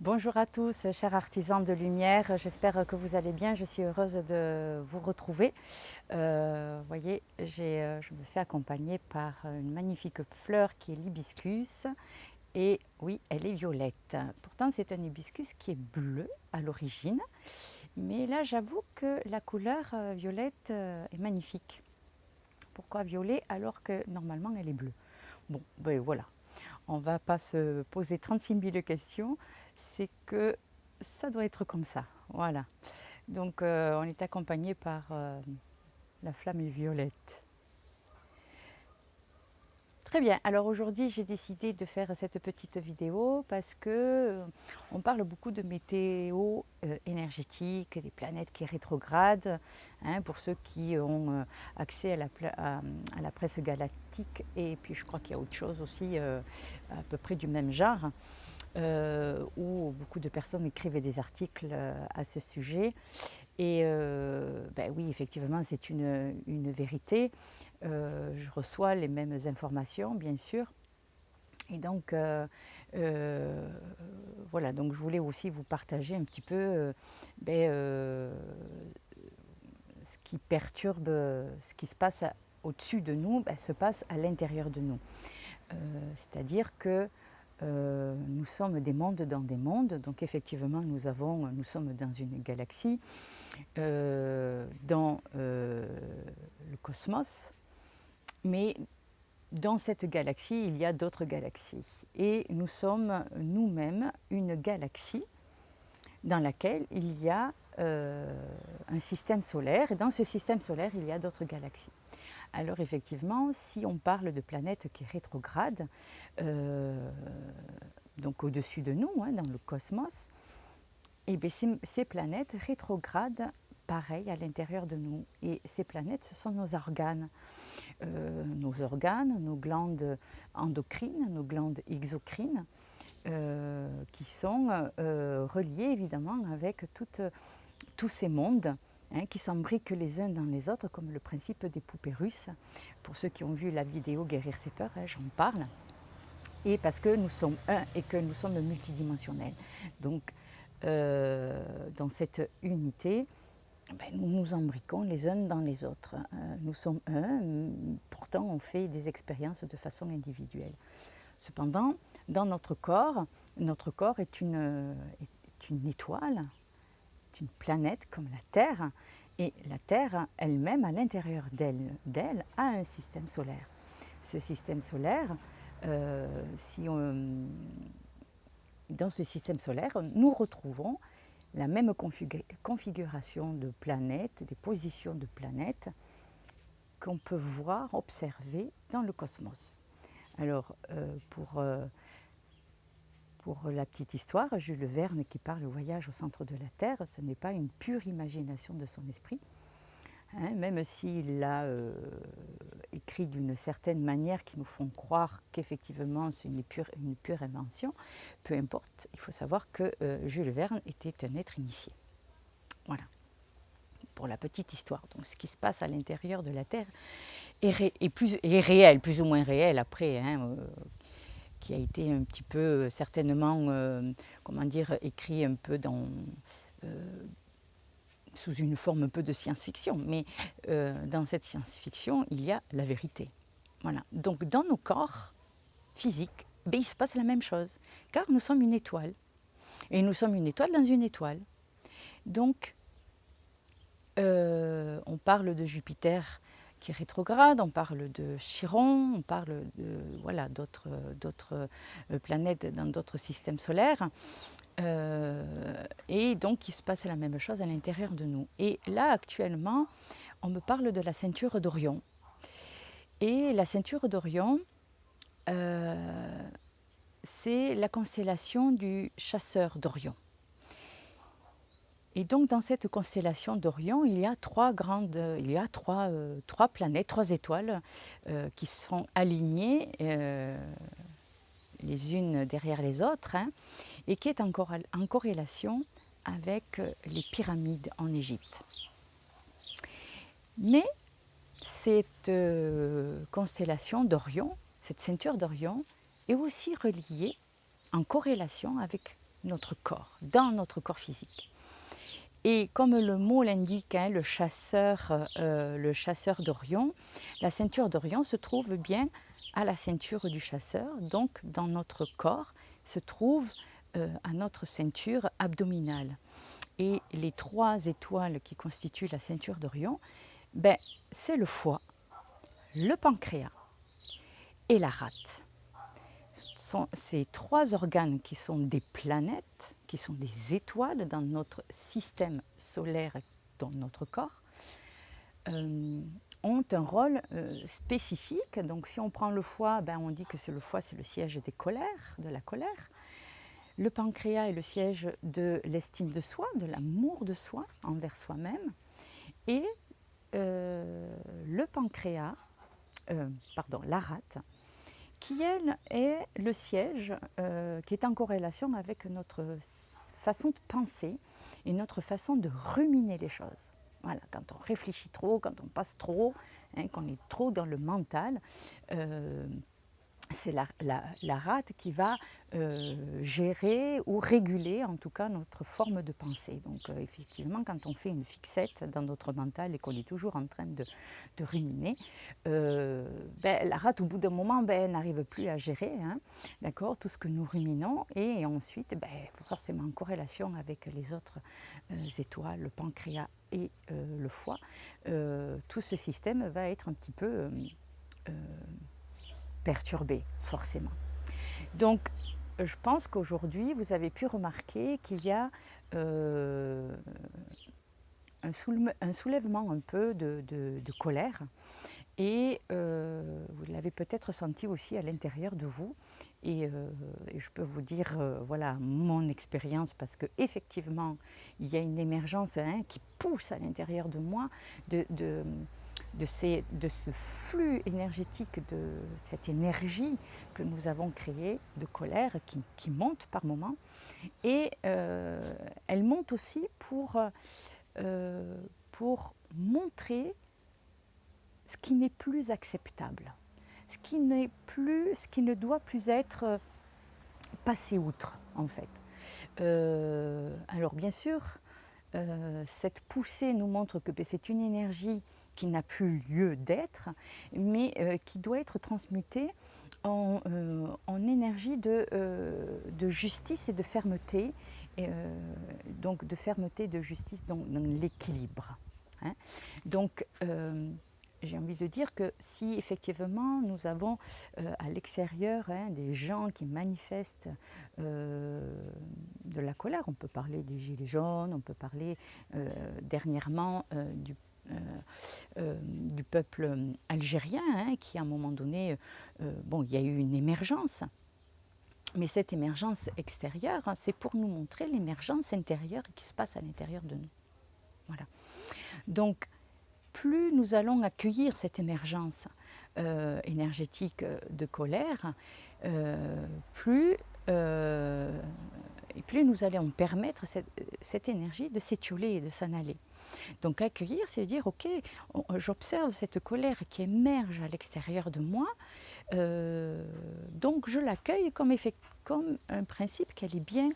Bonjour à tous, chers artisans de lumière, j'espère que vous allez bien, je suis heureuse de vous retrouver. Vous voyez, je me fais accompagner par une magnifique fleur qui est l'hibiscus et oui, elle est violette. Pourtant c'est un hibiscus qui est bleu à l'origine, mais là j'avoue que la couleur violette est magnifique. Pourquoi violet alors que normalement elle est bleue? Bon, ben voilà, on ne va pas se poser 36 000 questions, c'est que ça doit être comme ça. Voilà. Donc on est accompagné par la flamme violette. Très bien, alors aujourd'hui j'ai décidé de faire cette petite vidéo parce que on parle beaucoup de météo énergétique, des planètes qui rétrogradent, hein, pour ceux qui ont accès à la presse galactique, et puis je crois qu'il y a autre chose aussi à peu près du même genre. Où beaucoup de personnes écrivaient des articles à ce sujet. Et ben oui, effectivement, c'est une vérité. Je reçois les mêmes informations, bien sûr. Et donc, voilà, donc je voulais aussi vous partager un petit peu ben, ce qui perturbe, ce qui se passe au-dessus de nous, ben, se passe à l'intérieur de nous. C'est-à-dire que nous sommes des mondes dans des mondes, donc effectivement nous sommes dans une galaxie, dans le cosmos, mais dans cette galaxie il y a d'autres galaxies et nous sommes nous-mêmes une galaxie dans laquelle il y a un système solaire, et dans ce système solaire il y a d'autres galaxies. Alors effectivement, si on parle de planètes qui rétrogradent, donc au-dessus de nous, hein, dans le cosmos, et bien ces planètes rétrogradent pareil à l'intérieur de nous. Et ces planètes, ce sont nos organes, nos glandes endocrines, nos glandes exocrines, qui sont reliées évidemment avec tous ces mondes, hein, qui s'embriquent les uns dans les autres, comme le principe des poupées russes. Pour ceux qui ont vu la vidéo Guérir ses peurs, hein, j'en parle. Et parce que nous sommes un et que nous sommes multidimensionnels. Donc, dans cette unité, ben, nous nous embriquons les uns dans les autres. Nous sommes un, pourtant on fait des expériences de façon individuelle. Cependant, dans notre corps est une étoile, une planète comme la Terre, et la Terre elle-même, à l'intérieur d'elle, a un système solaire. Ce système solaire, dans ce système solaire, nous retrouvons la même configuration de planètes, des positions de planètes qu'on peut voir, observer dans le cosmos. Alors, pour la petite histoire, Jules Verne qui parle du voyage au centre de la Terre, ce n'est pas une pure imagination de son esprit, hein, même s'il l'a écrit d'une certaine manière qui nous font croire qu'effectivement c'est une pure invention. Peu importe, il faut savoir que Jules Verne était un être initié. Voilà, pour la petite histoire. Donc ce qui se passe à l'intérieur de la Terre est réel, plus ou moins réel après, hein, qui a été un petit peu certainement, comment dire, écrit un peu sous une forme un peu de science-fiction. Mais dans cette science-fiction, il y a la vérité. Voilà. Donc dans nos corps physiques, ben, il se passe la même chose, car nous sommes une étoile. Et nous sommes une étoile dans une étoile. Donc, on parle de Jupiter qui est rétrograde, on parle de Chiron, on parle de voilà, d'autres planètes dans d'autres systèmes solaires. Et donc il se passe la même chose à l'intérieur de nous. Et là actuellement, on me parle de la ceinture d'Orion. Et la ceinture d'Orion, c'est la constellation du chasseur d'Orion. Et donc dans cette constellation d'Orion, il y a trois planètes, trois étoiles qui sont alignées les unes derrière les autres, hein, et qui est en corrélation avec les pyramides en Égypte. Mais cette constellation d'Orion, cette ceinture d'Orion, est aussi reliée en corrélation avec notre corps, dans notre corps physique. Et comme le mot l'indique, hein, le chasseur d'Orion, la ceinture d'Orion se trouve bien à la ceinture du chasseur, donc dans notre corps se trouve à notre ceinture abdominale. Et les 3 étoiles qui constituent la ceinture d'Orion, ben, c'est le foie, le pancréas et la rate. Sont ces 3 organes qui sont des planètes, qui sont des étoiles dans notre système solaire, dans notre corps, ont un rôle spécifique. Donc si on prend le foie, ben, on dit que le foie c'est le siège des colères, de la colère. Le pancréas est le siège de l'estime de soi, de l'amour de soi envers soi-même. Et la rate, qui elle est le siège qui est en corrélation avec notre façon de penser et notre façon de ruminer les choses. Voilà, quand on réfléchit trop, quand on passe trop, hein, qu'on est trop dans le mental, c'est la rate qui va gérer ou réguler en tout cas notre forme de pensée. Donc effectivement, quand on fait une fixette dans notre mental et qu'on est toujours en train de ruminer, la rate au bout d'un moment n'arrive plus à gérer, hein, d'accord, tout ce que nous ruminons, et ensuite forcément en corrélation avec les autres étoiles, le pancréas et le foie, tout ce système va être un petit peu perturbé, forcément. Donc, je pense qu'aujourd'hui, vous avez pu remarquer qu'il y a un soulèvement un peu de colère, et vous l'avez peut-être ressenti aussi à l'intérieur de vous. Et je peux vous dire, voilà, mon expérience, parce qu'effectivement, il y a une émergence, hein, qui pousse à l'intérieur de moi de ce flux énergétique, de cette énergie que nous avons créée de colère qui monte par moments. Et elle monte aussi pour montrer ce qui n'est plus acceptable, ce qui ne doit plus être passé outre, en fait. Alors bien sûr, cette poussée nous montre que c'est une énergie qui n'a plus lieu d'être, mais qui doit être transmutée en énergie de justice et de fermeté, donc de fermeté, de justice, dans l'équilibre. Hein. Donc, j'ai envie de dire que si effectivement nous avons à l'extérieur, hein, des gens qui manifestent de la colère, on peut parler des gilets jaunes, on peut parler dernièrement du peuple algérien, hein, qui à un moment donné, il y a eu une émergence. Mais cette émergence extérieure, hein, c'est pour nous montrer l'émergence intérieure qui se passe à l'intérieur de nous. Voilà. Donc, plus nous allons accueillir cette émergence énergétique de colère, plus nous allons permettre cette énergie de s'étioler et de s'en aller. Donc accueillir, c'est dire, ok, j'observe cette colère qui émerge à l'extérieur de moi, donc je l'accueille comme un principe qu'elle est bien.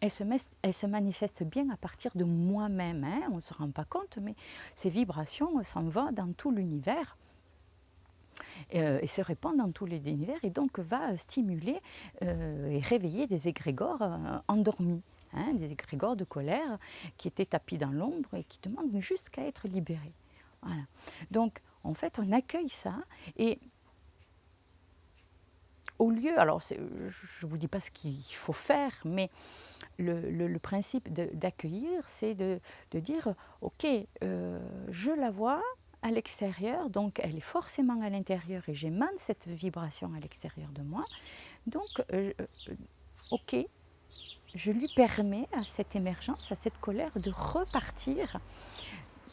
Elle se manifeste bien à partir de moi-même, hein, on ne se rend pas compte, mais ces vibrations s'en vont dans tout l'univers et se répandent dans tout l'univers, et donc va stimuler et réveiller des égrégores endormis, hein, des égrégores de colère qui étaient tapis dans l'ombre et qui demandent juste qu'à être libérés. Voilà. Donc en fait on accueille ça, et au lieu, alors je ne vous dis pas ce qu'il faut faire, mais le principe d'accueillir, c'est de dire, ok, je la vois à l'extérieur, donc elle est forcément à l'intérieur et j'émane cette vibration à l'extérieur de moi. Donc, ok, je lui permets à cette émergence, à cette colère de repartir,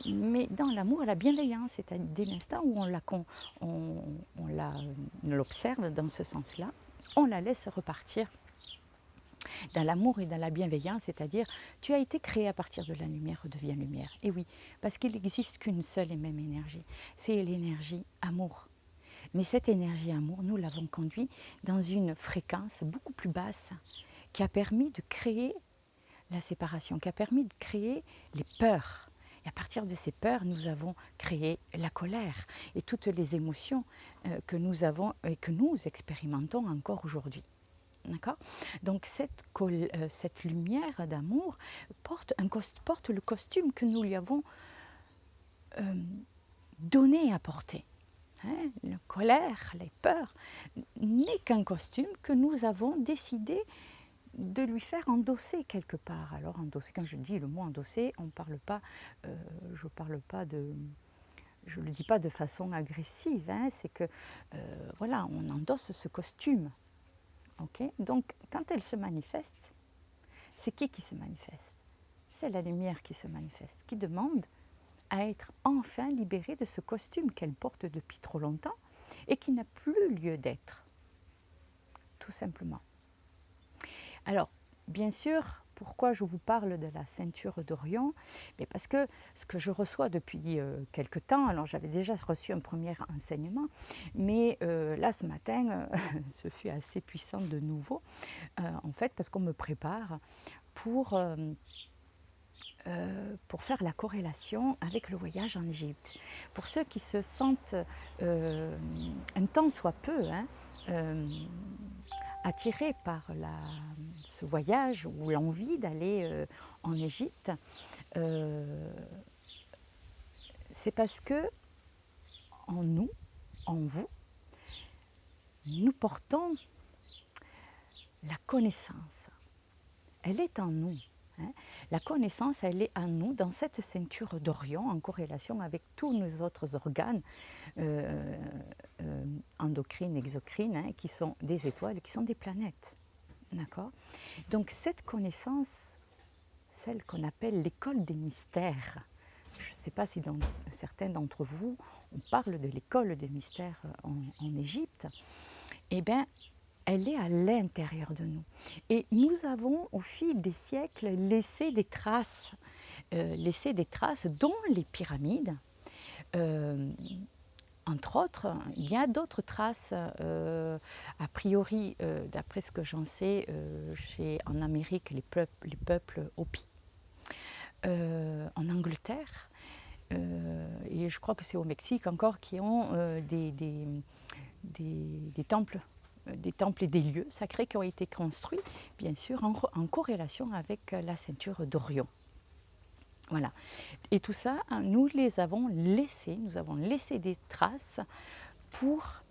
mais dans l'amour et la bienveillance, c'est-à-dire dès l'instant où on l'observe dans ce sens-là, on la laisse repartir dans l'amour et dans la bienveillance, c'est-à-dire tu as été créé à partir de la lumière, redeviens lumière. Et oui, parce qu'il n'existe qu'une seule et même énergie, c'est l'énergie amour. Mais cette énergie amour, nous l'avons conduite dans une fréquence beaucoup plus basse qui a permis de créer la séparation, qui a permis de créer les peurs. Et à partir de ces peurs, nous avons créé la colère et toutes les émotions que nous avons et que nous expérimentons encore aujourd'hui. D'accord ? Donc cette lumière d'amour porte le costume que nous lui avons donné à porter. Hein, la colère, les peurs, n'est qu'un costume que nous avons décidé de lui faire endosser quelque part. Alors endosser, quand je dis le mot endosser, je le dis pas de façon agressive, hein, c'est que voilà, on endosse ce costume. Okay ? Donc quand elle se manifeste, c'est qui se manifeste? C'est la lumière qui se manifeste, qui demande à être enfin libérée de ce costume qu'elle porte depuis trop longtemps et qui n'a plus lieu d'être, tout simplement. Alors, bien sûr, pourquoi je vous parle de la ceinture d'Orion? Parce que ce que je reçois depuis quelque temps, alors j'avais déjà reçu un premier enseignement, mais là ce matin, ce fut assez puissant de nouveau, en fait, parce qu'on me prépare pour faire la corrélation avec le voyage en Égypte. Pour ceux qui se sentent un tant soit peu attirés par ce voyage ou l'envie d'aller en Égypte, c'est parce que en nous, en vous, nous portons la connaissance. Elle est en nous. Hein. La connaissance, elle est en nous, dans cette ceinture d'Orion, en corrélation avec tous nos autres organes endocrines, exocrines, hein, qui sont des étoiles, qui sont des planètes. D'accord ? Donc cette connaissance, celle qu'on appelle l'école des mystères, je ne sais pas si dans certains d'entre vous, on parle de l'école des mystères en Égypte, eh bien, elle est à l'intérieur de nous. Et nous avons, au fil des siècles, laissé des traces dont les pyramides. Entre autres, il y a d'autres traces, a priori, d'après ce que j'en sais, en Amérique, les peuples Hopi, en Angleterre, et je crois que c'est au Mexique encore, qui ont des temples. Des temples et des lieux sacrés qui ont été construits, bien sûr, en corrélation avec la ceinture d'Orion. Voilà. Et tout ça, nous avons laissé des traces pour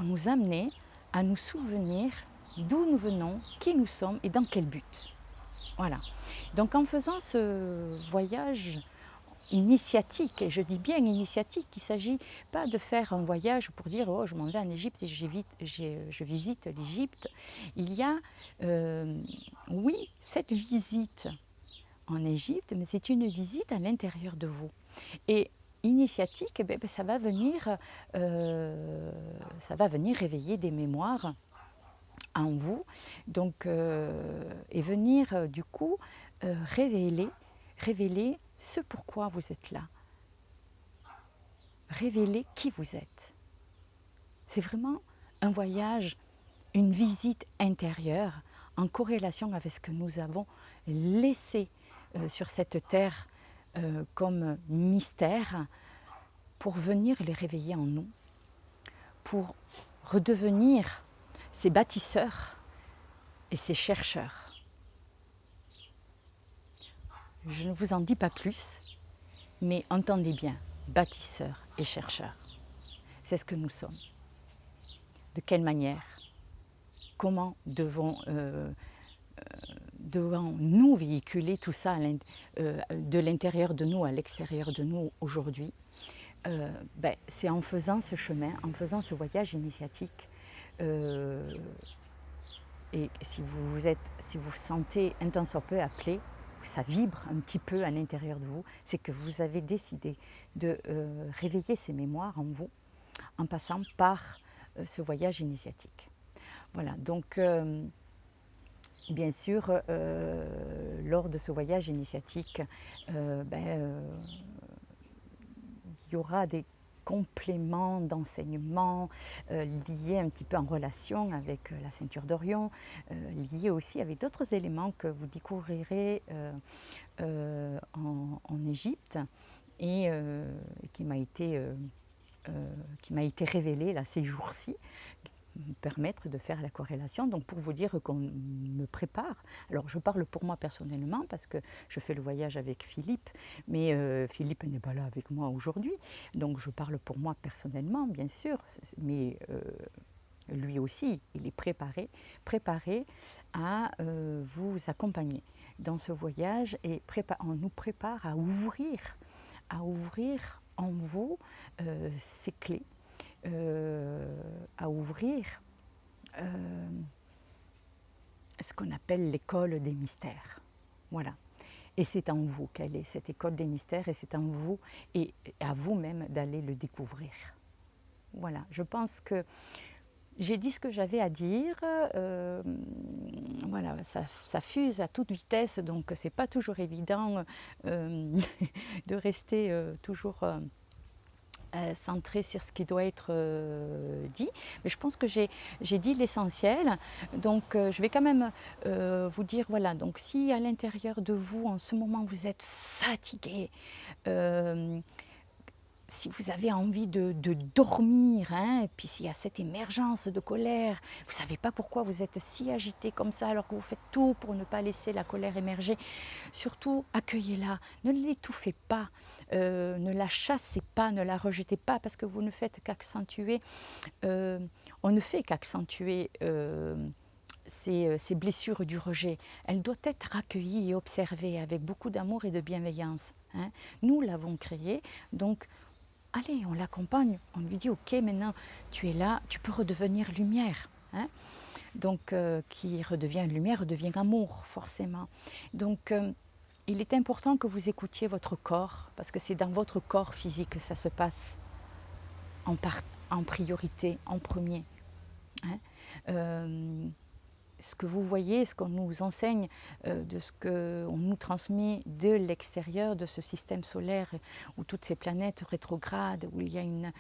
nous amener à nous souvenir d'où nous venons, qui nous sommes et dans quel but. Voilà. Donc en faisant ce voyage initiatique, et je dis bien initiatique, il ne s'agit pas de faire un voyage pour dire « oh, je m'en vais en Égypte et je visite l'Égypte ». Il y a, oui, cette visite en Égypte, mais c'est une visite à l'intérieur de vous. Et initiatique, ça va venir réveiller des mémoires en vous, donc, et venir du coup révéler ce pourquoi vous êtes là. Révéler qui vous êtes. C'est vraiment un voyage, une visite intérieure en corrélation avec ce que nous avons laissé sur cette terre comme mystère pour venir les réveiller en nous, pour redevenir ces bâtisseurs et ces chercheurs. Je ne vous en dis pas plus, mais entendez bien, bâtisseurs et chercheurs. C'est ce que nous sommes. De quelle manière? Comment devons-nous véhiculer tout ça de l'intérieur de nous à l'extérieur de nous aujourd'hui? C'est en faisant ce chemin, en faisant ce voyage initiatique. Et si vous sentez un tant soit peu appelé, ça vibre un petit peu à l'intérieur de vous, c'est que vous avez décidé de réveiller ces mémoires en vous en passant par ce voyage initiatique. Voilà, donc bien sûr, lors de ce voyage initiatique, il y aura des compléments d'enseignement liés un petit peu en relation avec la ceinture d'Orion, liés aussi avec d'autres éléments que vous découvrirez en Égypte et qui m'a été révélé là, ces jours-ci, me permettre de faire la corrélation. Donc pour vous dire qu'on me prépare, alors je parle pour moi personnellement parce que je fais le voyage avec Philippe, mais Philippe n'est pas là avec moi aujourd'hui, donc je parle pour moi personnellement bien sûr, mais lui aussi, il est préparé à vous accompagner dans ce voyage et on nous prépare à ouvrir en vous ces clés, à ouvrir ce qu'on appelle l'école des mystères. Voilà. Et c'est en vous qu'elle est, cette école des mystères, et c'est en vous et à vous-même d'aller le découvrir. Voilà, je pense que j'ai dit ce que j'avais à dire. Voilà, ça fuse à toute vitesse, donc c'est pas toujours évident de rester toujours centré sur ce qui doit être dit. Mais je pense que j'ai dit l'essentiel. Donc je vais quand même vous dire, voilà, donc si à l'intérieur de vous, en ce moment, vous êtes fatigué, si vous avez envie de dormir, hein, et puis s'il y a cette émergence de colère, vous ne savez pas pourquoi vous êtes si agité comme ça alors que vous faites tout pour ne pas laisser la colère émerger, surtout accueillez-la, ne l'étouffez pas, ne la chassez pas, ne la rejetez pas parce que vous ne faites qu'accentuer, on ne fait qu'accentuer ces blessures du rejet. Elle doit être accueillie et observée avec beaucoup d'amour et de bienveillance. Hein. Nous l'avons créée, donc allez, on l'accompagne, on lui dit ok, maintenant tu es là, tu peux redevenir lumière. Hein. Donc qui redevient lumière, redevient amour forcément. Donc il est important que vous écoutiez votre corps, parce que c'est dans votre corps physique que ça se passe en priorité, en premier. Hein. Ce que vous voyez, ce qu'on nous enseigne, de ce qu'on nous transmet de l'extérieur de ce système solaire où toutes ces planètes rétrogrades, où il y a une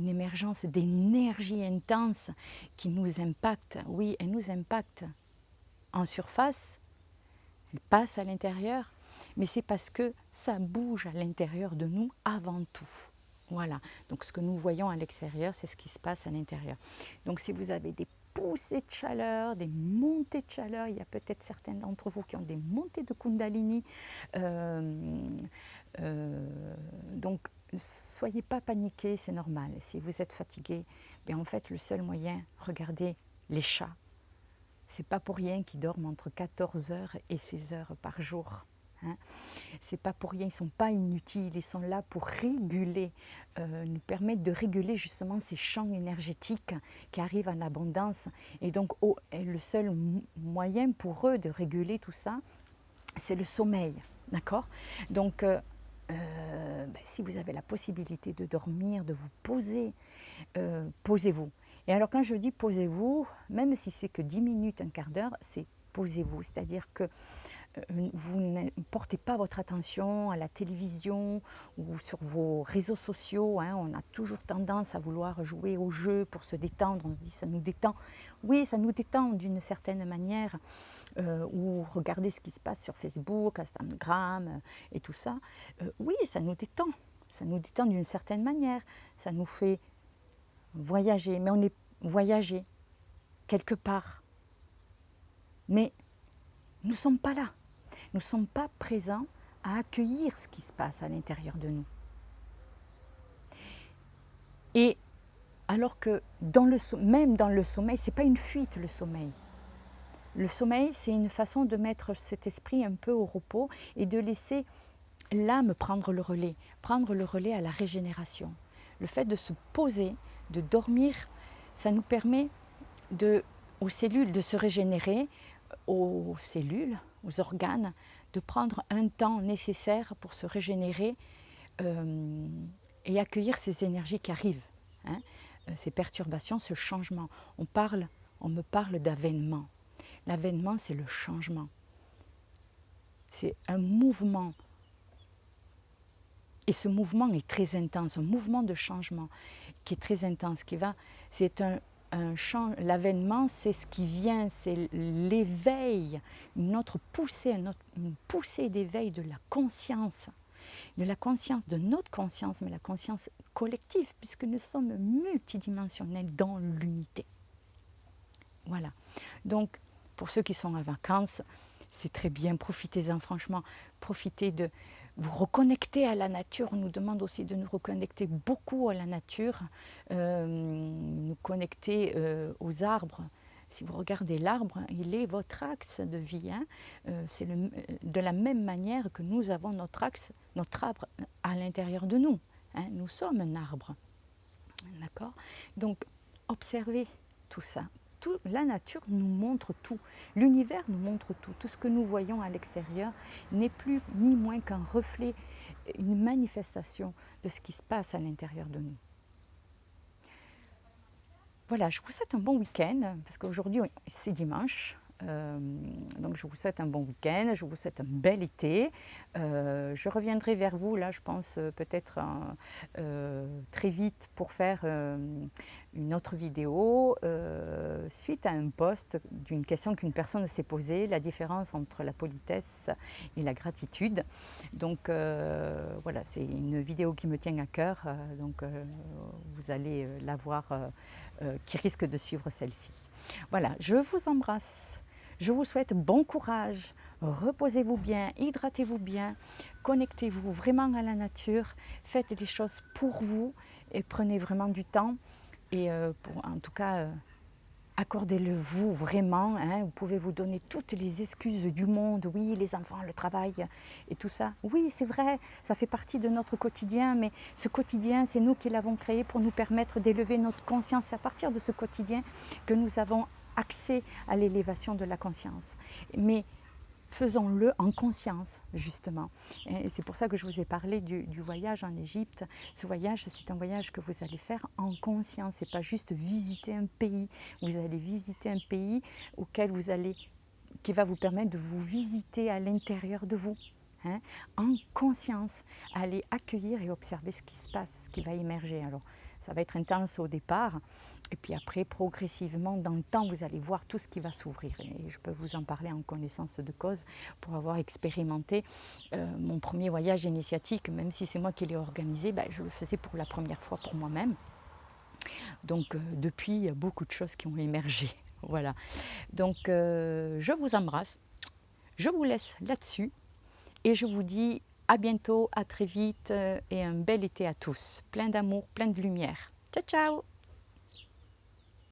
émergence d'énergie intense qui nous impacte. Oui, elle nous impacte en surface, elle passe à l'intérieur, mais c'est parce que ça bouge à l'intérieur de nous avant tout. Voilà, donc ce que nous voyons à l'extérieur, c'est ce qui se passe à l'intérieur. Donc si vous avez des poussées de chaleur, des montées de chaleur, il y a peut-être certains d'entre vous qui ont des montées de Kundalini, donc soyez pas paniqués, c'est normal. Si vous êtes fatigué, en fait le seul moyen, regardez les chats. C'est pas pour rien qu'ils dorment entre 14 heures et 16 heures par jour. Hein. C'est pas pour rien, ils ne sont pas inutiles, ils sont là pour réguler, nous permettre de réguler justement ces champs énergétiques qui arrivent en abondance. Et donc le seul moyen pour eux de réguler tout ça, c'est le sommeil. D'accord ? Donc si vous avez la possibilité de dormir, de vous poser, posez-vous. Et alors quand je dis posez-vous, même si c'est que 10 minutes, un quart d'heure, c'est posez-vous. C'est-à-dire que vous ne portez pas votre attention à la télévision ou sur vos réseaux sociaux. Hein. On a toujours tendance à vouloir jouer au jeu pour se détendre. On se dit ça nous détend. Oui, ça nous détend d'une certaine manière. Ou regarder ce qui se passe sur Facebook, Instagram et tout ça. Oui, ça nous détend. Ça nous détend d'une certaine manière. Ça nous fait voyager. Mais on est voyager quelque part. Mais nous ne sommes pas là. Nous ne sommes pas présents à accueillir ce qui se passe à l'intérieur de nous. Et alors que même dans le sommeil, ce n'est pas une fuite le sommeil. Le sommeil, c'est une façon de mettre cet esprit un peu au repos et de laisser l'âme prendre le relais à la régénération. Le fait de se poser, de dormir, ça nous permet aux cellules de se régénérer, aux cellules, aux organes, de prendre un temps nécessaire pour se régénérer et accueillir ces énergies qui arrivent, hein, ces perturbations, ce changement. On me parle d'avènement. L'avènement, c'est le changement. C'est un mouvement Et ce mouvement est très intense, un mouvement de changement qui est très intense, c'est l'avènement, c'est ce qui vient, c'est l'éveil, une autre poussée, une poussée d'éveil de la conscience de notre conscience, mais la conscience collective, puisque nous sommes multidimensionnels dans l'unité. Voilà. Donc, pour ceux qui sont en vacances, c'est très bien, profitez-en franchement, profitez de vous reconnecter à la nature. On nous demande aussi de nous reconnecter beaucoup à la nature, nous connecter aux arbres. Si vous regardez l'arbre, il est votre axe de vie. Hein. C'est de la même manière que nous avons notre arbre à l'intérieur de nous. Hein. Nous sommes un arbre. D'accord ? Donc, observez tout ça. La nature nous montre tout. L'univers nous montre tout. Tout ce que nous voyons à l'extérieur n'est plus ni moins qu'un reflet, une manifestation de ce qui se passe à l'intérieur de nous. Voilà, je vous souhaite un bon week-end, parce qu'aujourd'hui c'est dimanche. Donc je vous souhaite un bon week-end, je vous souhaite un bel été. Je reviendrai vers vous, là je pense peut-être très vite pour faire une autre vidéo suite à un post d'une question qu'une personne s'est posée, la différence entre la politesse et la gratitude. Donc voilà, c'est une vidéo qui me tient à cœur, donc vous allez la voir, qui risque de suivre celle-ci. Voilà, je vous embrasse. Je vous souhaite bon courage, reposez-vous bien, hydratez-vous bien, connectez-vous vraiment à la nature, faites des choses pour vous et prenez vraiment du temps. Et en tout cas, accordez-le vous vraiment. Hein, vous pouvez vous donner toutes les excuses du monde. Oui, les enfants, le travail et tout ça. Oui, c'est vrai, ça fait partie de notre quotidien. Mais ce quotidien, c'est nous qui l'avons créé pour nous permettre d'élever notre conscience. C'est à partir de ce quotidien que nous avons accès à l'élévation de la conscience. Mais faisons-le en conscience, justement. Et c'est pour ça que je vous ai parlé du voyage en Égypte. Ce voyage, c'est un voyage que vous allez faire en conscience. Ce n'est pas juste visiter un pays. Vous allez visiter un pays qui va vous permettre de vous visiter à l'intérieur de vous. Hein, en conscience, aller accueillir et observer ce qui se passe, ce qui va émerger. Alors, ça va être intense au départ, et puis après, progressivement, dans le temps, vous allez voir tout ce qui va s'ouvrir. Et je peux vous en parler en connaissance de cause pour avoir expérimenté mon premier voyage initiatique, même si c'est moi qui l'ai organisé, je le faisais pour la première fois pour moi-même. Donc depuis, il y a beaucoup de choses qui ont émergé. Voilà. Donc je vous embrasse, je vous laisse là-dessus. Et je vous dis à bientôt, à très vite et un bel été à tous. Plein d'amour, plein de lumière. Ciao, ciao!